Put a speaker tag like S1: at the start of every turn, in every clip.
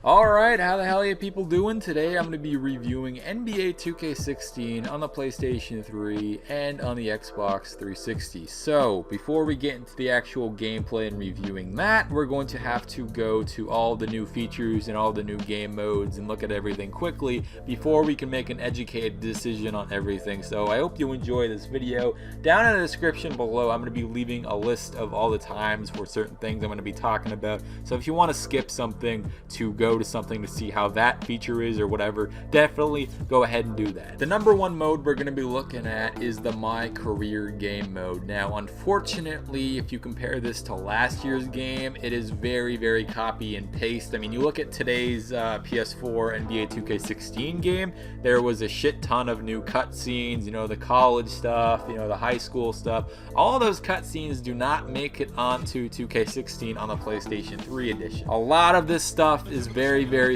S1: Alright, how the hell are you people doing? Today I'm going to be reviewing NBA 2K16 on the PlayStation 3 and on the Xbox 360. So, before we get into the actual gameplay and reviewing that, we're going to have to go to all the new features and all the new game modes and look at everything quickly before we can make an educated decision on everything. So I hope you enjoy this video. Down in the description below, I'm going to be leaving a list of all the times for certain things I'm going to be talking about. So if you want to skip something to go to something to see how that feature is or whatever, definitely go ahead and do that. The number one mode we're going to be looking at is the MyCAREER game mode. Now, unfortunately, if you compare this to last year's game, it is very copy and paste. I mean, you look at today's PS4 NBA 2K16 game, there was a shit ton of new cutscenes, you know, the college stuff, you know, the high school stuff. All those cutscenes do not make it onto 2K16 on the PlayStation 3 edition. A lot of this stuff is very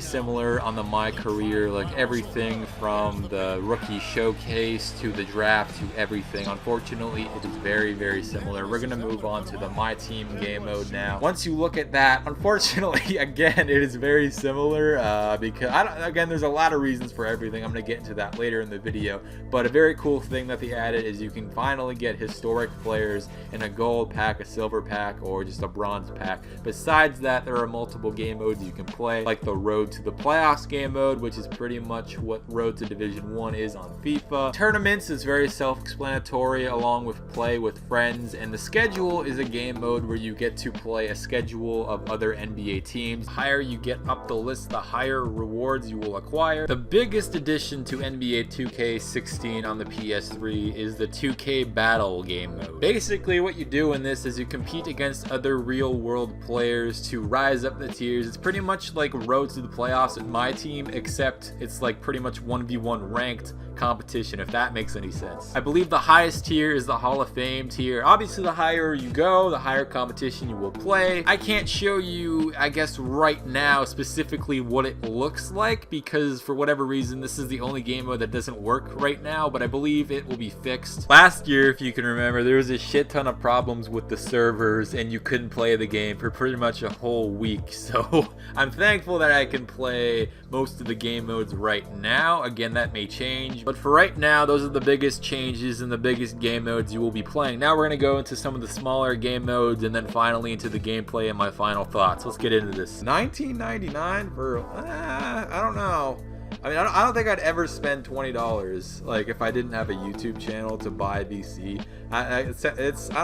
S1: similar on the MyCAREER, like everything from the rookie showcase to the draft to everything. Unfortunately, it is very similar. We're gonna move on to the My Team game mode now. Once you look at that, unfortunately, again, it is very similar because again, there's a lot of reasons for everything. I'm gonna get into that later in the video, but a very cool thing that they added is you can finally get historic players in a gold pack, a silver pack, or just a bronze pack. Besides that, there are multiple game modes you can play, like the Road to the Playoffs game mode, which is pretty much what Road to Division 1 is on FIFA. Tournaments is very self-explanatory, along with play with friends, and the schedule is a game mode where you get to play a schedule of other NBA teams. The higher you get up the list, the higher rewards you will acquire. The biggest addition to NBA 2K16 on the PS3 is the 2K Battle game mode. Basically, what you do in this is you compete against other real-world players to rise up the tiers. It's pretty much like Road to the Playoffs with My Team, except it's like pretty much 1v1 ranked competition, if that makes any sense. I believe the highest tier is the Hall of Fame tier. Obviously, the higher you go, the higher competition you will play. I can't show you, I guess, right now specifically what it looks like, because for whatever reason, this is the only game mode that doesn't work right now, but I believe it will be fixed. Last year, if you can remember, there was a shit ton of problems with the servers, and you couldn't play the game for pretty much a whole week, so I'm thankful that I can play most of the game modes right now. Again, that may change, but for right now, those are the biggest changes and the biggest game modes you will be playing. Now we're going to go into some of the smaller game modes and then finally into the gameplay and my final thoughts. Let's get into this. $19.99 for, I don't know. I mean, I don't think I'd ever spend $20 like if I didn't have a YouTube channel to buy VC. I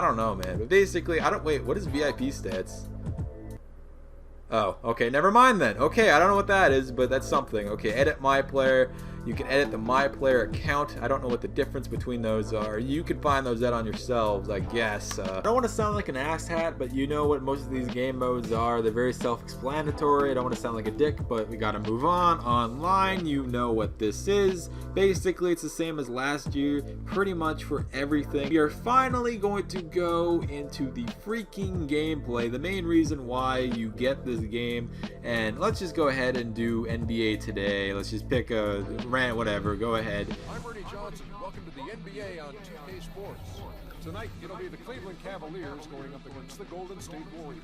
S1: don't know, man. But basically, wait, what is VIP stats? Oh, okay, never mind then. Okay, I don't know what that is, but that's something. Okay, edit MyPLAYER. You can edit the MyPLAYER account. I don't know what the difference between those are. You can find those out on yourselves, I guess. I don't want to sound like an asshat, but you know what most of these game modes are. They're very self-explanatory. I don't want to sound like a dick, but we gotta move on. Online, you know what this is. Basically, it's the same as last year, pretty much for everything. We are finally going to go into the freaking gameplay, the main reason why you get this game, and let's just go ahead and do NBA today. Let's just pick a rant, whatever, go ahead.
S2: I'm Ernie Johnson. Welcome to the NBA on 2K Sports. Tonight, it'll be the Cleveland Cavaliers going up against the Golden State Warriors.